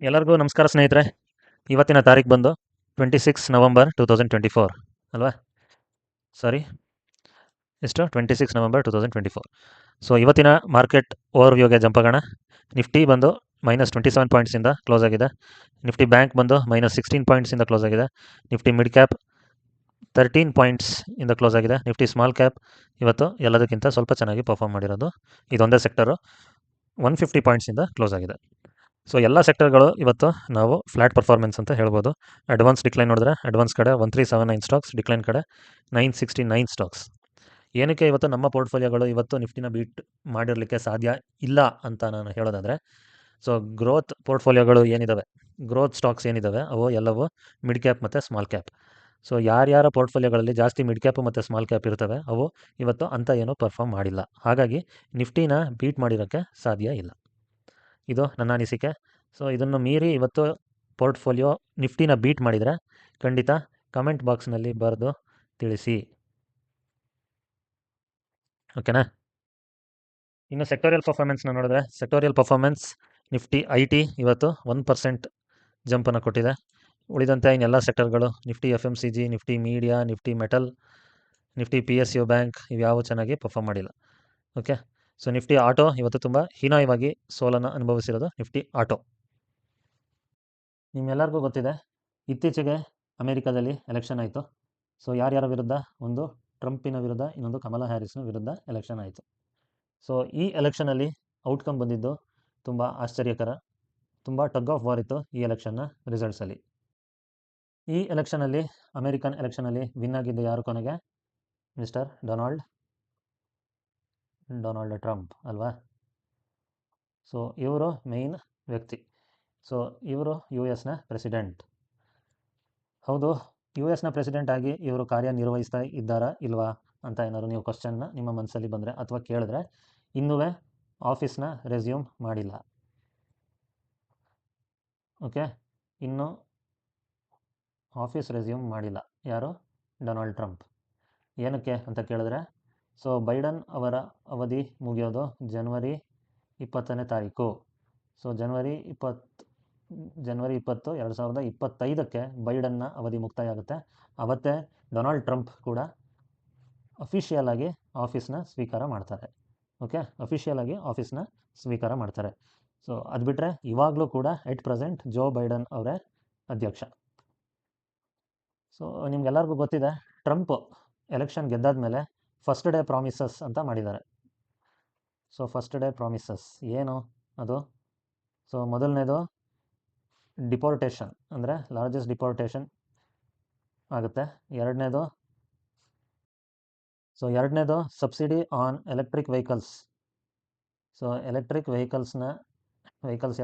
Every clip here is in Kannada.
ಎಲ್ಲರಿಗೂ ನಮಸ್ಕಾರ ಸ್ನೇಹಿತರೆ. ಇವತ್ತಿನ ತಾರೀಕು ಬಂದು 26 ನವಂಬರ್ 2024 ಅಲ್ವಾ? ಸಾರಿ, ಎಷ್ಟು 26 ನವಂಬರ್ 2024. ಸೊ ಇವತ್ತಿನ ಮಾರ್ಕೆಟ್ ಓವರ್ವ್ಯೂಗೆ ಜಂಪ್ ಆಗೋಣ. ನಿಫ್ಟಿ ಬಂದು -27 ಪಾಯಿಂಟ್ಸಿಂದ ಕ್ಲೋಸ್ ಆಗಿದೆ. ನಿಫ್ಟಿ ಬ್ಯಾಂಕ್ ಬಂದು -16 ಪಾಯಿಂಟ್ಸಿಂದ ಕ್ಲೋಸ್ ಆಗಿದೆ. ನಿಫ್ಟಿ ಮಿಡ್ ಕ್ಯಾಪ್ 13 ಪಾಯಿಂಟ್ಸ್ ಇಂದ ಕ್ಲೋಸ್ ಆಗಿದೆ. ನಿಫ್ಟಿ ಸ್ಮಾಲ್ ಕ್ಯಾಪ್ ಇವತ್ತು ಎಲ್ಲದಕ್ಕಿಂತ ಸ್ವಲ್ಪ ಚೆನ್ನಾಗಿ ಪರ್ಫಾರ್ಮ್ ಮಾಡಿರೋದು ಇದೊಂದೇ ಸೆಕ್ಟರು 150 ಪಾಯಿಂಟ್ಸಿಂದ ಕ್ಲೋಸ್ ಆಗಿದೆ. ಸೊ ಎಲ್ಲ ಸೆಕ್ಟರ್ಗಳು ಇವತ್ತು ನಾವು ಫ್ಲಾಟ್ ಪರ್ಫಾರ್ಮೆನ್ಸ್ ಅಂತ ಹೇಳ್ಬೋದು. ಅಡ್ವಾನ್ಸ್ ಡಿಕ್ಲೈನ್ ನೋಡಿದ್ರೆ ಅಡ್ವಾನ್ಸ್ ಕಡೆ 1379 ಸ್ಟಾಕ್ಸ್, ಡಿಕ್ಲೈನ್ ಕಡೆ 969 ಸ್ಟಾಕ್ಸ್. ಏನಕ್ಕೆ ಇವತ್ತು ನಮ್ಮ ಪೋರ್ಟ್ಫೋಲಿಯೋಗಳು ಇವತ್ತು ನಿಫ್ಟಿನ ಬೀಟ್ ಮಾಡಿರಲಿಕ್ಕೆ ಸಾಧ್ಯ ಇಲ್ಲ ಅಂತ ನಾನು ಹೇಳೋದಾದರೆ, ಸೊ ಗ್ರೋತ್ ಪೋರ್ಟ್ಫೋಲಿಯೋಗಳು ಏನಿದ್ದಾವೆ, ಗ್ರೋತ್ ಸ್ಟಾಕ್ಸ್ ಏನಿದ್ದಾವೆ ಅವು ಎಲ್ಲವೂ ಮಿಡ್ ಕ್ಯಾಪ್ ಮತ್ತು ಸ್ಮಾಲ್ ಕ್ಯಾಪ್. ಸೊ ಯಾರ್ಯಾರ ಪೋರ್ಟ್ಫೋಲಿಯೋಗಳಲ್ಲಿ ಜಾಸ್ತಿ ಮಿಡ್ ಕ್ಯಾಪ್ ಮತ್ತು ಸ್ಮಾಲ್ ಕ್ಯಾಪ್ ಇರ್ತವೆ ಅವು ಇವತ್ತು ಅಂಥ ಏನೂ ಪರ್ಫಾರ್ಮ್ ಮಾಡಿಲ್ಲ. ಹಾಗಾಗಿ ನಿಫ್ಟಿನ ಬೀಟ್ ಮಾಡಿರೋಕ್ಕೆ ಸಾಧ್ಯ ಇಲ್ಲ. ಇದು ನನ್ನ ಅನಿಸಿಕೆ. ಸೊ ಇದನ್ನು ಮೀರಿ ಇವತ್ತು ಪೋರ್ಟ್ಫೋಲಿಯೋ ನಿಫ್ಟಿನ ಬೀಟ್ ಮಾಡಿದರೆ ಖಂಡಿತ ಕಮೆಂಟ್ ಬಾಕ್ಸ್ನಲ್ಲಿ ಬರೆದು ತಿಳಿಸಿ, ಓಕೆನಾ? ಇನ್ನು ಸೆಕ್ಟೋರಿಯಲ್ ಪರ್ಫಾರ್ಮೆನ್ಸ್ನ ನೋಡಿದ್ರೆ, ಸೆಕ್ಟೋರಿಯಲ್ ಪರ್ಫಾರ್ಮೆನ್ಸ್ ನಿಫ್ಟಿ IT ಇವತ್ತು 1% ಜಂಪನ್ನು ಕೊಟ್ಟಿದೆ. ಉಳಿದಂತೆ ಇನ್ನೆಲ್ಲ ಸೆಕ್ಟರ್ಗಳು Nifty FMCG, Nifty media, Nifty metal, Nifty PSU bank ಇವ್ಯಾವು ಚೆನ್ನಾಗಿ ಪರ್ಫಾರ್ಮ್ ಮಾಡಿಲ್ಲ. ಓಕೆ, ಸೊ ನಿಫ್ಟಿ ಆಟೋ ಇವತ್ತು ತುಂಬ ಹೀನಾಯವಾಗಿ ಸೋಲನ್ನು ಅನುಭವಿಸಿರೋದು ನಿಫ್ಟಿ ಆಟೋ. ನಿಮ್ಮೆಲ್ಲರಿಗೂ ಗೊತ್ತಿದೆ, ಇತ್ತೀಚೆಗೆ ಅಮೆರಿಕಾದಲ್ಲಿ ಎಲೆಕ್ಷನ್ ಆಯಿತು. ಸೊ ಯಾರ್ಯಾರ ವಿರುದ್ಧ? ಒಂದು ಟ್ರಂಪಿನ ವಿರುದ್ಧ, ಇನ್ನೊಂದು ಕಮಲಾ ಹ್ಯಾರಿಸ್ನ ವಿರುದ್ಧ ಎಲೆಕ್ಷನ್ ಆಯಿತು. ಸೊ ಈ ಎಲೆಕ್ಷನಲ್ಲಿ ಔಟ್ಕಮ್ ಬಂದಿದ್ದು ತುಂಬ ಆಶ್ಚರ್ಯಕರ, ತುಂಬ ಟಗ್ ಆಫ್ ವಾರ್ ಇತ್ತು ಈ ಎಲೆಕ್ಷನ್ನ ರಿಸಲ್ಟ್ಸಲ್ಲಿ. ಈ ಎಲೆಕ್ಷನಲ್ಲಿ, ಅಮೆರಿಕನ್ ಎಲೆಕ್ಷನಲ್ಲಿ ವಿನ್ ಆಗಿದ್ದು ಯಾರು ಕೊನೆಗೆ? ಮಿಸ್ಟರ್ ಡೊನಾಲ್ಡ್ ಟ್ರಂಪ್ ಅಲ್ವಾ? ಸೊ ಇವರು ಮೇಯ್ನ್ ವ್ಯಕ್ತಿ. ಸೊ ಇವರು US ಪ್ರೆಸಿಡೆಂಟ್. ಹೌದು, US ಪ್ರೆಸಿಡೆಂಟ್ ಆಗಿ ಇವರು ಕಾರ್ಯನಿರ್ವಹಿಸ್ತಾ ಇದ್ದಾರಾ ಇಲ್ವಾ ಅಂತ ಏನಾದ್ರು ನೀವು ಕ್ವಶನ್ನ ನಿಮ್ಮ ಮನಸ್ಸಲ್ಲಿ ಬಂದರೆ ಅಥವಾ ಕೇಳಿದ್ರೆ, ಇನ್ನೂ ಆಫೀಸ್ನ ರೆಸ್ಯೂಮ್ ಮಾಡಿಲ್ಲ. ಓಕೆ, ಇನ್ನೂ ಆಫೀಸ್ ರೆಸ್ಯೂಮ್ ಮಾಡಿಲ್ಲ ಯಾರು? Donald Trump. ಏನಕ್ಕೆ ಅಂತ ಕೇಳಿದ್ರೆ, ಸೊ ಬೈಡನ್ ಅವರ ಅವಧಿ ಮುಗಿಯೋದು ಜನವರಿ 20ನೇ ತಾರೀಕು. ಸೊ ಜನವರಿ 20, 2025ಕ್ಕೆ ಬೈಡನ್ನ ಅವಧಿ ಮುಕ್ತಾಯ ಆಗುತ್ತೆ. ಅವತ್ತೇ ಡೊನಾಲ್ಡ್ ಟ್ರಂಪ್ ಕೂಡ ಅಫಿಷಿಯಲ್ ಆಗಿ ಆಫೀಸ್ನ ಸ್ವೀಕಾರ ಮಾಡ್ತಾರೆ. ಓಕೆ, ಅಫಿಷಿಯಲ್ ಆಗಿ ಆಫೀಸ್ನ ಸ್ವೀಕಾರ ಮಾಡ್ತಾರೆ. ಸೊ ಅದು ಬಿಟ್ಟರೆ ಇವಾಗಲೂ ಕೂಡ ಎಟ್ ಪ್ರೆಸೆಂಟ್ ಜೋ ಬೈಡನ್ ಅವರೇ ಅಧ್ಯಕ್ಷ. ಸೊ ನಿಮ್ಗೆಲ್ಲರಿಗೂ ಗೊತ್ತಿದೆ, ಟ್ರಂಪ್ ಎಲೆಕ್ಷನ್ ಗೆದ್ದಾದ ಮೇಲೆ ಫಸ್ಟ್ ಡೇ ಪ್ರಾಮಿಸಸ್ ಅಂತ ಮಾಡಿದ್ದಾರೆ. ಸೊ ಫಸ್ಟ್ ಡೇ ಪ್ರಾಮಿಸಸ್ ಏನು ಅದು? ಸೊ ಮೊದಲನೇದು ಡಿಪೋರ್ಟೇಷನ್, ಅಂದರೆ ಲಾರ್ಜೆಸ್ಟ್ ಡಿಪೋರ್ಟೇಷನ್ ಆಗುತ್ತೆ. ಎರಡನೇದು subsidy on electric vehicles. So electric vehicles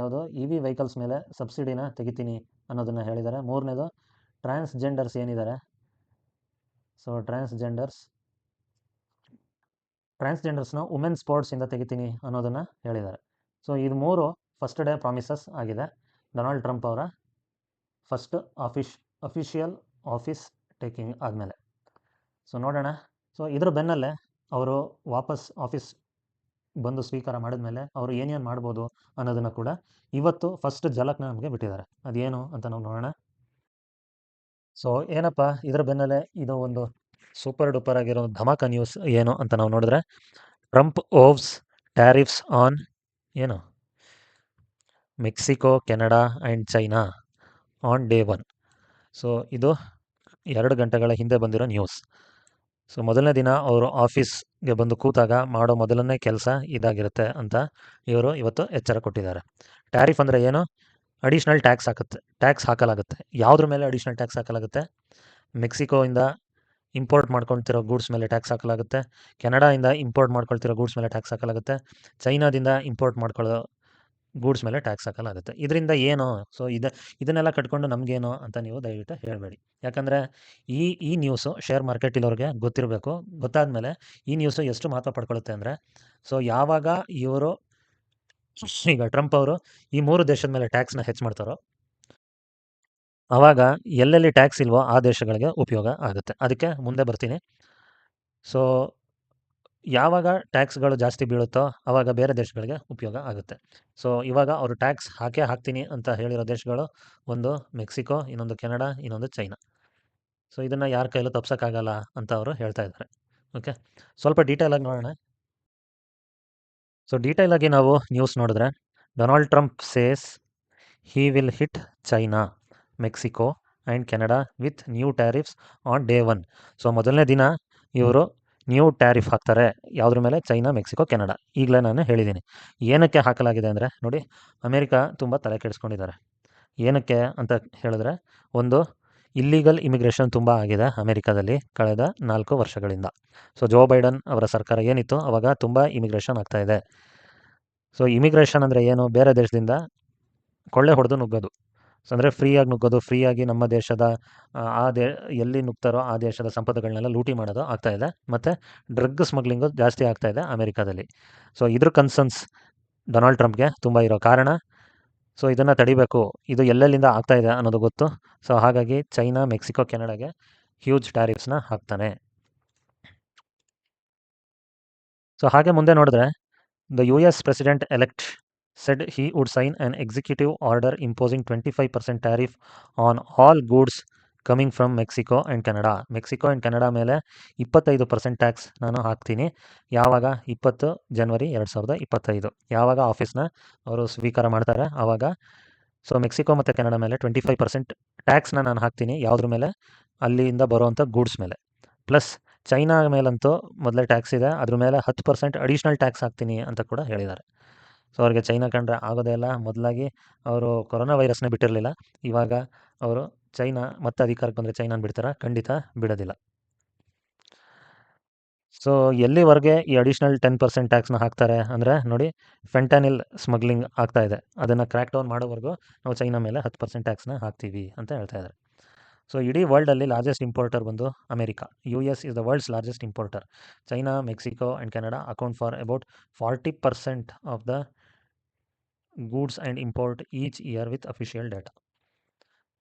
ಯಾವುದು? EV ವೆಹಿಕಲ್ಸ್ ಮೇಲೆ ಸಬ್ಸಿಡಿನ ತೆಗಿತೀನಿ ಅನ್ನೋದನ್ನು ಹೇಳಿದ್ದಾರೆ. ಮೂರನೇದು ಟ್ರಾನ್ಸ್ಜೆಂಡರ್ಸ್ ಏನಿದ್ದಾರೆ, ಸೊ ಟ್ರಾನ್ಸ್ಜೆಂಡರ್ಸ್ನ ವುಮೆನ್ ಸ್ಪೋರ್ಟ್ಸಿಂದ ತೆಗಿತೀನಿ ಅನ್ನೋದನ್ನು ಹೇಳಿದ್ದಾರೆ. ಸೊ ಇದು ಮೂರು ಫಸ್ಟ್ ಡೇ ಪ್ರಾಮಿಸಸ್ ಆಗಿದೆ ಡೊನಾಲ್ಡ್ ಟ್ರಂಪ್ ಅವರ ಫಸ್ಟ್ ಅಫಿಷಿಯಲ್ ಆಫೀಸ್ ಟೇಕಿಂಗ್ ಆದಮೇಲೆ. ಸೊ ನೋಡೋಣ, ಸೊ ಇದ್ರ ಬೆನ್ನಲ್ಲೇ ಅವರು ವಾಪಸ್ ಆಫೀಸ್ ಬಂದು ಸ್ವೀಕಾರ ಮಾಡಿದ್ಮೇಲೆ ಅವರು ಏನೇನು ಮಾಡ್ಬೋದು ಅನ್ನೋದನ್ನು ಕೂಡ ಇವತ್ತು ಫಸ್ಟ್ ಝಲಕ್ನ ನಮಗೆ ಬಿಟ್ಟಿದ್ದಾರೆ. ಅದೇನು ಅಂತ ನಾವು ನೋಡೋಣ. ಸೊ ಏನಪ್ಪ ಇದರ ಬೆನ್ನಲ್ಲೇ ಇದು ಒಂದು ಸೂಪರ್ ಡೂಪರ್ ಆಗಿರೋ ಧಮಾಕ ನ್ಯೂಸ್ ಏನು ಅಂತ ನಾವು ನೋಡಿದ್ರೆ, ಟ್ರಂಪ್ ಓವ್ಸ್ ಟ್ಯಾರಿಫ್ಸ್ ಆನ್ ಏನು Mexico, Canada and China on day 1. So ಇದು 2 ಗಂಟೆಗಳ ಹಿಂದೆ ಬಂದಿರೋ ನ್ಯೂಸ್. ಸೊ ಮೊದಲನೇ ದಿನ ಅವರು ಆಫೀಸ್ಗೆ ಬಂದು ಕೂತಾಗ ಮಾಡೋ ಮೊದಲನೇ ಕೆಲಸ ಇದಾಗಿರುತ್ತೆ ಅಂತ ಇವರು ಇವತ್ತು ಎಚ್ಚರ ಕೊಟ್ಟಿದ್ದಾರೆ. ಟ್ಯಾರಿಫ್ ಅಂದರೆ ಏನು? ಅಡಿಷ್ನಲ್ ಟ್ಯಾಕ್ಸ್ ಹಾಕಲಾಗುತ್ತೆ. ಯಾವುದ್ರ ಮೇಲೆ ಅಡಿಷ್ನಲ್ ಟ್ಯಾಕ್ಸ್ ಹಾಕಲಾಗುತ್ತೆ? ಮೆಕ್ಸಿಕೋಯಿಂದ ಇಂಪೋರ್ಟ್ ಮಾಡ್ಕೊಳ್ತಿರೋ ಗೂಡ್ಸ್ ಮೇಲೆ ಟ್ಯಾಕ್ಸ್ ಹಾಕಲಾಗುತ್ತೆ. ಕೆನಡಾಯಿಂದ ಇಂಪೋರ್ಟ್ ಮಾಡ್ಕೊಳ್ತಿರೋ ಗೂಡ್ಸ್ ಮೇಲೆ ಟ್ಯಾಕ್ಸ್ ಹಾಕಲಾಗುತ್ತೆ. ಚೈನಾದಿಂದ ಇಂಪೋರ್ಟ್ ಮಾಡ್ಕೊಳ್ಳೋ ಗೂಡ್ಸ್ ಮೇಲೆ ಟ್ಯಾಕ್ಸ್ ಹಾಕಲಾಗುತ್ತೆ. ಇದರಿಂದ ಏನು? ಸೊ ಇದನ್ನೆಲ್ಲ ಕಟ್ಕೊಂಡು ನಮಗೇನು ಅಂತ ನೀವು ದಯವಿಟ್ಟು ಹೇಳಬೇಡಿ. ಯಾಕಂದರೆ ಈ ನ್ಯೂಸು ಶೇರ್ ಮಾರ್ಕೆಟಿನವ್ರಿಗೆ ಗೊತ್ತಿರಬೇಕು. ಗೊತ್ತಾದಮೇಲೆ ಈ ನ್ಯೂಸು ಎಷ್ಟು ಮಹತ್ವ ಪಡ್ಕೊಳ್ಳುತ್ತೆ ಅಂದರೆ, ಸೊ ಯಾವಾಗ ಇವರು ಈಗ ಟ್ರಂಪ್ ಅವರು ಈ 3 ದೇಶದ ಮೇಲೆ ಟ್ಯಾಕ್ಸ್ನ ಹೆಚ್ಚು ಮಾಡ್ತಾರೋ ಆವಾಗ ಎಲ್ಲೆಲ್ಲಿ ಟ್ಯಾಕ್ಸ್ ಇಲ್ವೋ ಆ ದೇಶಗಳಿಗೆ ಉಪಯೋಗ ಆಗುತ್ತೆ. ಅದಕ್ಕೆ ಮುಂದೆ ಬರ್ತೀನಿ. ಸೊ ಯಾವಾಗ ಟ್ಯಾಕ್ಸ್ಗಳು ಜಾಸ್ತಿ ಬೀಳುತ್ತೋ ಆವಾಗ ಬೇರೆ ದೇಶಗಳಿಗೆ ಉಪಯೋಗ ಆಗುತ್ತೆ. ಸೊ ಇವಾಗ ಅವರು ಟ್ಯಾಕ್ಸ್ ಹಾಕೇ ಹಾಕ್ತೀನಿ ಅಂತ ಹೇಳಿರೋ ದೇಶಗಳು ಒಂದು ಮೆಕ್ಸಿಕೋ, ಇನ್ನೊಂದು ಕೆನಡಾ, ಇನ್ನೊಂದು ಚೈನಾ. ಸೊ ಇದನ್ನು ಯಾರ ಕೈಲೂ ತಪ್ಸೋಕ್ಕಾಗಲ್ಲ ಅಂತ ಅವರು ಹೇಳ್ತಾ ಇದ್ದಾರೆ. ಓಕೆ, ಸ್ವಲ್ಪ ಡೀಟೇಲಾಗಿ ನೋಡೋಣ. ಸೊ ಡೀಟೇಲಾಗಿ ನಾವು ನ್ಯೂಸ್ ನೋಡಿದ್ರೆ, Donald Trump says he will hit China, Mexico and Canada with new tariffs on day 1. So ಮೊದಲನೇ ದಿನ ಇವರು ನ್ಯೂ ಟ್ಯಾರಿಫ್ ಹಾಕ್ತಾರೆ. ಯಾವುದ್ರ ಮೇಲೆ? China, Mexico, Canada. ಈಗಲೇ ನಾನು ಹೇಳಿದ್ದೀನಿ. ಏನಕ್ಕೆ ಹಾಕಲಾಗಿದೆ ಅಂದರೆ, ನೋಡಿ, ಅಮೇರಿಕಾ ತುಂಬ ತಲೆ ಕೆಡಿಸ್ಕೊಂಡಿದ್ದಾರೆ. ಏನಕ್ಕೆ ಅಂತ ಹೇಳಿದ್ರೆ, ಒಂದು ಇಲ್ಲಿಗಲ್ ಇಮಿಗ್ರೇಷನ್ ತುಂಬ ಆಗಿದೆ ಅಮೇರಿಕಾದಲ್ಲಿ ಕಳೆದ 4 ವರ್ಷಗಳಿಂದ. ಸೊ ಜೋ ಬೈಡನ್ ಅವರ ಸರ್ಕಾರ ಏನಿತ್ತು ಅವಾಗ ತುಂಬ ಇಮಿಗ್ರೇಷನ್ ಆಗ್ತಾಯಿದೆ. ಸೊ ಇಮಿಗ್ರೇಷನ್ ಅಂದರೆ ಏನು? ಬೇರೆ ದೇಶದಿಂದ ಕೊಳ್ಳೆ ಹೊಡೆದು ನುಗ್ಗೋದು. ಸೊ ಅಂದರೆ ಫ್ರೀಯಾಗಿ ನುಗ್ಗೋದು, ಫ್ರೀಯಾಗಿ ನಮ್ಮ ದೇಶದ ಎಲ್ಲಿ ನುಗ್ತಾರೋ ಆ ದೇಶದ ಸಂಪತ್ತುಗಳನ್ನೆಲ್ಲ ಲೂಟಿ ಮಾಡೋದು ಆಗ್ತಾಯಿದೆ. ಮತ್ತು ಡ್ರಗ್ ಸ್ಮಗ್ಲಿಂಗು ಜಾಸ್ತಿ ಆಗ್ತಾಯಿದೆ ಅಮೇರಿಕಾದಲ್ಲಿ. ಸೊ ಇದ್ರ ಕನ್ಸರ್ನ್ಸ್ ಡೊನಾಲ್ಡ್ ಟ್ರಂಪ್ಗೆ ತುಂಬ ಇರೋ ಕಾರಣ. ಸೊ ಇದನ್ನು ತಡಿಬೇಕು, ಇದು ಎಲ್ಲೆಲ್ಲಿಂದ ಆಗ್ತಾಯಿದೆ ಅನ್ನೋದು ಗೊತ್ತು. ಸೊ ಹಾಗಾಗಿ ಚೈನಾ, ಮೆಕ್ಸಿಕೋ, ಕೆನಡಾಗೆ ಹ್ಯೂಜ್ ಟ್ಯಾರಿಫ್ಸ್ನ ಹಾಕ್ತಾನೆ. ಸೊ ಹಾಗೆ ಮುಂದೆ ನೋಡಿದ್ರೆ, the US president elect said he would sign an executive order imposing 25% tariff on all goods coming from Mexico and Canada. Mexico and Canada ಮೇಲೆ 25% ಟ್ಯಾಕ್ಸ್ ನಾನು ಹಾಕ್ತೀನಿ. ಯಾವಾಗ? 20 ಜನವರಿ 2025. ಯಾವಾಗ ಆಫೀಸ್ನ ಅವರು ಸ್ವೀಕಾರ ಮಾಡ್ತಾರೆ ಆವಾಗ. ಸೊ ಮೆಕ್ಸಿಕೋ ಮತ್ತು ಕೆನಡಾ ಮೇಲೆ 25% ಟ್ಯಾಕ್ಸ್ನ ನಾನು ಹಾಕ್ತೀನಿ. ಯಾವುದ್ರ ಮೇಲೆ? ಅಲ್ಲಿಂದ ಬರುವಂಥ ಗೂಡ್ಸ್ ಮೇಲೆ. ಪ್ಲಸ್ ಚೈನಾ ಮೇಲಂತೂ ಮೊದಲೇ ಟ್ಯಾಕ್ಸ್ ಇದೆ, ಅದ್ರ ಮೇಲೆ 10% ಅಡಿಷ್ನಲ್ ಟ್ಯಾಕ್ಸ್ ಹಾಕ್ತೀನಿ ಅಂತ ಕೂಡ ಹೇಳಿದ್ದಾರೆ. ಸೊ ಅವ್ರಿಗೆ ಚೈನಾ ಕಂಡ್ರೆ ಆಗೋದೇ ಇಲ್ಲ. ಮೊದಲಾಗಿ ಅವರು ಕೊರೋನಾ ವೈರಸ್ನೇ ಬಿಟ್ಟಿರಲಿಲ್ಲ. ಇವಾಗ ಅವರು ಚೈನಾ ಮತ್ತೆ ಅಧಿಕಾರಕ್ಕೆ ಬಂದರೆ ಚೈನಾನ ಬಿಡ್ತಾರಾ? ಖಂಡಿತ ಬಿಡೋದಿಲ್ಲ. ಸೊ ಎಲ್ಲಿವರೆಗೆ ಈ ಅಡಿಷ್ನಲ್ 10% ಟ್ಯಾಕ್ಸ್ನ ಹಾಕ್ತಾರೆ ಅಂದರೆ, ನೋಡಿ, ಫೆಂಟಾನಿಲ್ ಸ್ಮಗ್ಲಿಂಗ್ ಆಗ್ತಾ ಇದೆ, ಅದನ್ನು ಕ್ರ್ಯಾಕ್ ಡೌನ್ ಮಾಡೋವರೆಗೂ ನಾವು ಚೈನಾ ಮೇಲೆ 10% ಟ್ಯಾಕ್ಸ್ನ ಹಾಕ್ತೀವಿ ಅಂತ ಹೇಳ್ತಾ ಇದ್ದಾರೆ. ಸೊ ಇಡೀ ವರ್ಲ್ಡಲ್ಲಿ ಲಾರ್ಜೆಸ್ಟ್ ಇಂಪೋರ್ಟರ್ ಬಂದು America. US is the world's largest importer. China, Mexico and Canada account for about 40% of the goods and import each year with official data.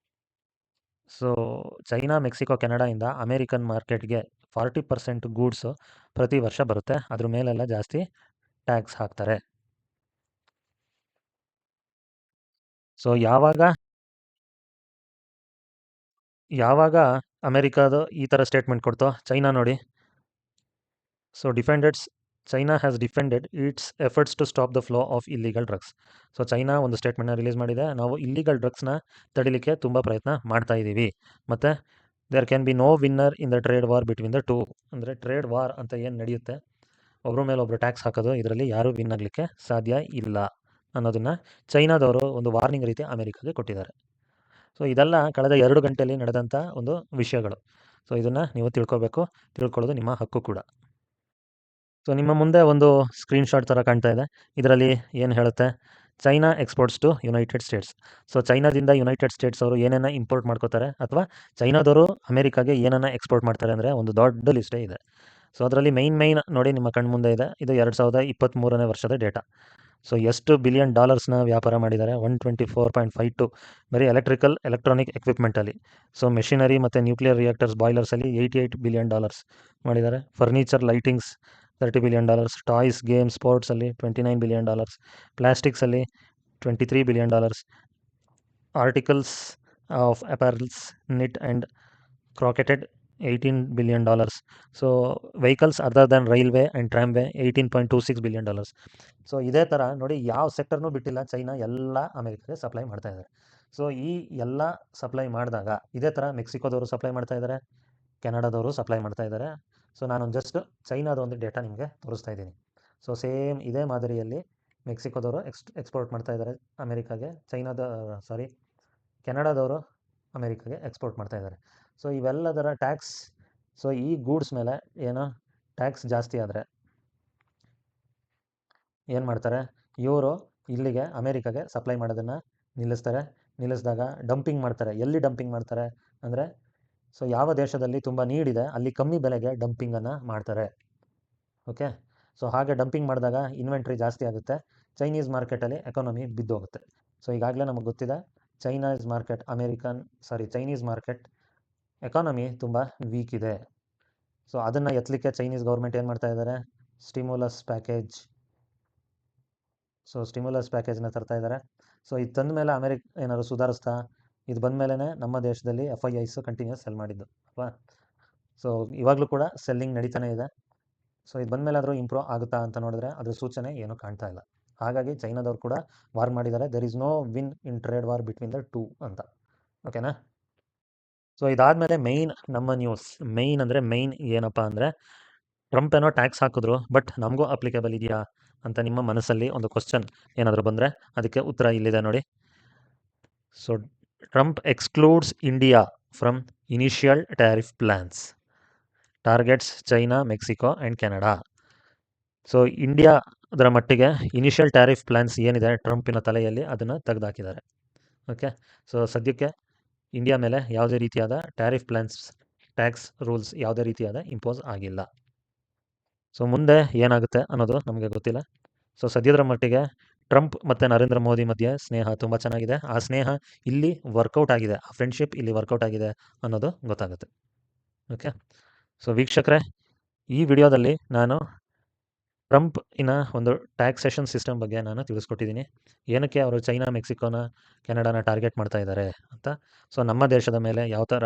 So China, Mexico, ಕೆನಡಾಯಿಂದ ಅಮೇರಿಕನ್ ಮಾರ್ಕೆಟ್ಗೆ 40% ಗೂಡ್ಸು ಪ್ರತಿ ವರ್ಷ ಬರುತ್ತೆ. ಅದ್ರ ಮೇಲೆಲ್ಲ ಜಾಸ್ತಿ ಟ್ಯಾಕ್ಸ್ ಹಾಕ್ತಾರೆ. ಸೊ ಯಾವಾಗ ಅಮೇರಿಕಾದ ಈ ಥರ ಸ್ಟೇಟ್ಮೆಂಟ್ ಕೊಡ್ತೋ, ಚೈನಾ ನೋಡಿ, so China has defended its efforts to stop the flow of illegal drugs. So China ಒಂದು ಸ್ಟೇಟ್ಮೆಂಟ್ನ ರಿಲೀಸ್ ಮಾಡಿದೆ, ನಾವು ಇಲ್ಲಿಗಲ್ ಡ್ರಗ್ಸ್ನ ತಡಿಲಿಕ್ಕೆ ತುಂಬ ಪ್ರಯತ್ನ ಮಾಡ್ತಾ ಇದ್ದೀವಿ. ಮತ್ತು there can be no winner in the trade war between the two. ಅಂದರೆ ಟ್ರೇಡ್ ವಾರ್ ಅಂತ ಏನು ನಡೆಯುತ್ತೆ, ಒಬ್ಬರ ಮೇಲೆ ಒಬ್ಬರು ಟ್ಯಾಕ್ಸ್ ಹಾಕೋದು, ಇದರಲ್ಲಿ ಯಾರೂ ವಿನ್ ಆಗಲಿಕ್ಕೆ ಸಾಧ್ಯ ಇಲ್ಲ ಅನ್ನೋದನ್ನು ಚೈನಾದವರು ಒಂದು ವಾರ್ನಿಂಗ್ ರೀತಿ ಅಮೇರಿಕಾಗೆ ಕೊಟ್ಟಿದ್ದಾರೆ. ಸೊ ಇದೆಲ್ಲ ಕಳೆದ 2 ಗಂಟೆಯಲ್ಲಿ ನಡೆದಂಥ ಒಂದು ವಿಷಯಗಳು. ಸೊ ಇದನ್ನು ನೀವು ತಿಳ್ಕೊಳ್ಳೋದು ನಿಮ್ಮ ಹಕ್ಕು ಕೂಡ. ಸೊ ನಿಮ್ಮ ಮುಂದೆ ಒಂದು ಸ್ಕ್ರೀನ್ಶಾಟ್ ಥರ ಕಾಣ್ತಾ ಇದೆ. ಇದರಲ್ಲಿ ಏನು ಹೇಳುತ್ತೆ? China exports to United States. So ಚೈನಾದಿಂದ ಯುನೈಟೆಡ್ ಸ್ಟೇಟ್ಸ್ ಅವರು ಏನೇನ ಇಂಪೋರ್ಟ್ ಮಾಡ್ಕೋತಾರೆ, ಅಥವಾ ಚೈನಾದವರು ಅಮೇರಿಕಾಗೆ ಏನನ್ನ ಎಕ್ಸ್ಪೋರ್ಟ್ ಮಾಡ್ತಾರೆ ಅಂದರೆ ಒಂದು ದೊಡ್ಡ ಲಿಸ್ಟೇ ಇದೆ. ಸೊ ಅದರಲ್ಲಿ ಮೈನ್ ನೋಡಿ ನಿಮ್ಮ ಕಣ್ಮುಂದೆ ಇದೆ. ಇದು 2023 ವರ್ಷದ ಡೇಟಾ. ಸೊ ಎಷ್ಟು $1 ಬಿಲಿಯನ್ ವ್ಯಾಪಾರ ಮಾಡಿದ್ದಾರೆ? 124.52 ಬರೀ ಎಲೆಕ್ಟ್ರಾನಿಕ್ ಎಕ್ವಿಪ್ಮೆಂಟಲ್ಲಿ. ಸೊ ಮೆಷಿನರಿ ಮತ್ತು ನ್ಯೂಕ್ಲಿಯರ್ ರಿಯಾಕ್ಟರ್ಸ್, ಬಾಯ್ಲರ್ಸಲ್ಲಿ $88 ಬಿಲಿಯನ್ ಮಾಡಿದ್ದಾರೆ. Furniture, lightings $30 billion, toys, games, ಸ್ಪೋರ್ಟ್ಸಲ್ಲಿ $29 ಬಿಲಿಯನ್, ಪ್ಲಾಸ್ಟಿಕ್ಸಲ್ಲಿ $23 billion, articles of apparels, knit and crocheted $18 billion. So vehicles other than railway and tramway $18.26 billion. So ಇದೇ ಥರ ನೋಡಿ, ಯಾವ ಸೆಕ್ಟರ್ನೂ ಬಿಟ್ಟಿಲ್ಲ. ಚೈನಾ ಎಲ್ಲ ಅಮೇರಿಕಾಗೆ ಸಪ್ಲೈ ಮಾಡ್ತಾ ಇದ್ದಾರೆ. ಸೊ ಈ ಎಲ್ಲ ಸಪ್ಲೈ ಮಾಡಿದಾಗ ಇದೇ ಥರ ಮೆಕ್ಸಿಕೋದವರು ಸಪ್ಲೈ ಮಾಡ್ತಾ ಇದ್ದಾರೆ, ಕೆನಡಾದವರು ಸಪ್ಲೈ ಮಾಡ್ತಾ ಇದ್ದಾರೆ. ಸೊ ನಾನು ಜಸ್ಟ್ ಚೈನಾದ ಒಂದು ಡೇಟಾ ನಿಮಗೆ ತೋರಿಸ್ತಾ ಇದ್ದೀನಿ. ಸೊ ಸೇಮ್ ಇದೇ ಮಾದರಿಯಲ್ಲಿ ಮೆಕ್ಸಿಕೋದವರು ಎಕ್ಸ್ಪೋರ್ಟ್ ಮಾಡ್ತಾ ಇದ್ದಾರೆ ಅಮೇರಿಕಾಗೆ, ಕೆನಡಾದವರು ಅಮೇರಿಕಾಗೆ ಎಕ್ಸ್ಪೋರ್ಟ್ ಮಾಡ್ತಾ ಇದ್ದಾರೆ. ಸೊ ಇವೆಲ್ಲದರ ಟ್ಯಾಕ್ಸ್, ಸೊ ಈ ಗೂಡ್ಸ್ ಮೇಲೆ ಏನೋ ಟ್ಯಾಕ್ಸ್ ಜಾಸ್ತಿ ಆದರೆ ಏನು ಮಾಡ್ತಾರೆ ಇವರು? ಇಲ್ಲಿಗೆ ಅಮೇರಿಕಾಗೆ ಸಪ್ಲೈ ಮಾಡೋದನ್ನು ನಿಲ್ಲಿಸಿದಾಗ ಡಂಪಿಂಗ್ ಮಾಡ್ತಾರೆ. ಎಲ್ಲಿ ಡಂಪಿಂಗ್ ಮಾಡ್ತಾರೆ ಅಂದರೆ, ಸೊ ಯಾವ ದೇಶದಲ್ಲಿ ತುಂಬ ನೀಡಿದೆ ಅಲ್ಲಿ ಕಮ್ಮಿ ಬೆಲೆಗೆ ಡಂಪಿಂಗನ್ನು ಮಾಡ್ತಾರೆ. ಓಕೆ, ಸೊ ಹಾಗೆ ಡಂಪಿಂಗ್ ಮಾಡಿದಾಗ ಇನ್ವೆಂಟ್ರಿ ಜಾಸ್ತಿ ಆಗುತ್ತೆ, ಚೈನೀಸ್ ಮಾರ್ಕೆಟಲ್ಲಿ ಎಕಾನಮಿ ಬಿದ್ದೋಗುತ್ತೆ. ಸೊ ಈಗಾಗಲೇ ನಮಗೆ ಗೊತ್ತಿದೆ, ಚೈನೀಸ್ ಮಾರ್ಕೆಟ್ ಎಕಾನಮಿ ತುಂಬ ವೀಕ್ ಇದೆ. ಸೊ ಅದನ್ನು ಎತ್ತಲಿಕ್ಕೆ ಚೈನೀಸ್ ಗೌರ್ಮೆಂಟ್ ಏನು ಮಾಡ್ತಾ ಇದ್ದಾರೆ? Stimulus package. ಸೊ ಸ್ಟಿಮ್ಯುಲಸ್ ಪ್ಯಾಕೇಜ್ನ ತರ್ತಾ ಇದ್ದಾರೆ. ಸೊ ಇದು ತಂದ ಮೇಲೆ ಅಮೆರಿಕ ಏನಾದ್ರು ಸುಧಾರಿಸ್ತಾ? ಇದು ಬಂದ ಮೇಲೇ ನಮ್ಮ ದೇಶದಲ್ಲಿ FIIs ಕಂಟಿನ್ಯೂಸ್ ಸೆಲ್ ಮಾಡಿದ್ದು ಅಲ್ವಾ. ಸೊ ಇವಾಗಲೂ ಕೂಡ ಸೆಲ್ಲಿಂಗ್ ನಡೀತಾನೆ ಇದೆ. ಸೊ ಇದು ಬಂದ ಮೇಲೆ ಆದರೂ ಇಂಪ್ರೂವ್ ಆಗುತ್ತಾ ಅಂತ ನೋಡಿದ್ರೆ ಅದ್ರ ಸೂಚನೆ ಏನೂ ಕಾಣ್ತಾ ಇಲ್ಲ. ಹಾಗಾಗಿ ಚೈನಾದವ್ರು ಕೂಡ ವಾರ್ ಮಾಡಿದ್ದಾರೆ, there is no win in trade war between the two ಅಂತ. ಓಕೆನಾ. ಸೊ ಇದಾದಮೇಲೆ ನಮ್ಮ ನ್ಯೂಸ್ ಅಂದರೆ ಏನಪ್ಪ ಅಂದರೆ, ಟ್ರಂಪ್ ಏನೋ ಟ್ಯಾಕ್ಸ್ ಹಾಕಿದ್ರು, ಬಟ್ ನಮಗೂ ಅಪ್ಲಿಕೇಬಲ್ ಇದೆಯಾ ಅಂತ ನಿಮ್ಮ ಮನಸ್ಸಲ್ಲಿ ಒಂದು ಕ್ವಶನ್ ಏನಾದರೂ ಬಂದರೆ ಅದಕ್ಕೆ ಉತ್ತರ ಇಲ್ಲಿದೆ ನೋಡಿ. So Trump excludes India from initial tariff plans, targets China, Mexico and Canada. So India ಅದರ ಮಟ್ಟಿಗೆ ಇನಿಷಿಯಲ್ ಟ್ಯಾರಿಫ್ ಪ್ಲ್ಯಾನ್ಸ್ ಏನಿದೆ ಟ್ರಂಪಿನ ತಲೆಯಲ್ಲಿ ಅದನ್ನು ತೆಗೆದುಹಾಕಿದ್ದಾರೆ. ಓಕೆ. ಸೊ ಸದ್ಯಕ್ಕೆ ಇಂಡಿಯಾ ಮೇಲೆ ಯಾವುದೇ ರೀತಿಯಾದ ಟ್ಯಾರಿಫ್ ಪ್ಲ್ಯಾನ್ಸ್, ಟ್ಯಾಕ್ಸ್ ರೂಲ್ಸ್ ಯಾವುದೇ ರೀತಿಯಾದ ಇಂಪೋಸ್ ಆಗಿಲ್ಲ. ಸೊ ಮುಂದೆ ಏನಾಗುತ್ತೆ ಅನ್ನೋದು ನಮಗೆ ಗೊತ್ತಿಲ್ಲ. ಸೊ ಸದ್ಯದ ಮಟ್ಟಿಗೆ ಟ್ರಂಪ್ ಮತ್ತು ನರೇಂದ್ರ ಮೋದಿ ಮಧ್ಯೆ ಸ್ನೇಹ ತುಂಬ ಚೆನ್ನಾಗಿದೆ. ಆ ಸ್ನೇಹ ಇಲ್ಲಿ ವರ್ಕೌಟ್ ಆಗಿದೆ, ಆ ಫ್ರೆಂಡ್ಶಿಪ್ ಇಲ್ಲಿ ವರ್ಕೌಟ್ ಆಗಿದೆ ಅನ್ನೋದು ಗೊತ್ತಾಗುತ್ತೆ. ಓಕೆ. ಸೊ ವೀಕ್ಷಕರೇ, ಈ ವಿಡಿಯೋದಲ್ಲಿ ನಾನು ಟ್ರಂಪಿನ ಒಂದು ಟ್ಯಾಕ್ಸೇಷನ್ ಸಿಸ್ಟಮ್ ಬಗ್ಗೆ ನಾನು ತಿಳಿಸ್ಕೊಟ್ಟಿದ್ದೀನಿ. ಏನಕ್ಕೆ ಅವರು ಚೈನಾ, ಮೆಕ್ಸಿಕೋನ, ಕೆನಡಾನ ಟಾರ್ಗೆಟ್ ಮಾಡ್ತಾ ಇದ್ದಾರೆ ಅಂತ. ಸೊ ನಮ್ಮ ದೇಶದ ಮೇಲೆ ಯಾವ ಥರ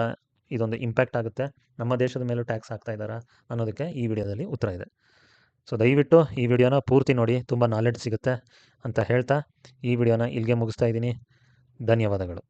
ಇದೊಂದು ಇಂಪ್ಯಾಕ್ಟ್ ಆಗುತ್ತೆ, ನಮ್ಮ ದೇಶದ ಮೇಲೂ ಟ್ಯಾಕ್ಸ್ ಹಾಕ್ತಾ ಇದ್ದಾರಾ ಅನ್ನೋದಕ್ಕೆ ಈ ವಿಡಿಯೋದಲ್ಲಿ ಉತ್ತರ ಇದೆ. ಸೊ ದಯವಿಟ್ಟು ಈ ವಿಡಿಯೋನ ಪೂರ್ತಿ ನೋಡಿ, ತುಂಬ ನಾಲೆಡ್ಜ್ ಸಿಗುತ್ತೆ ಅಂತ ಹೇಳ್ತಾ ಈ ವಿಡಿಯೋನ ಇಲ್ಲಿಗೆ ಮುಗಿಸ್ತಾ ಇದ್ದೀನಿ. ಧನ್ಯವಾದಗಳು.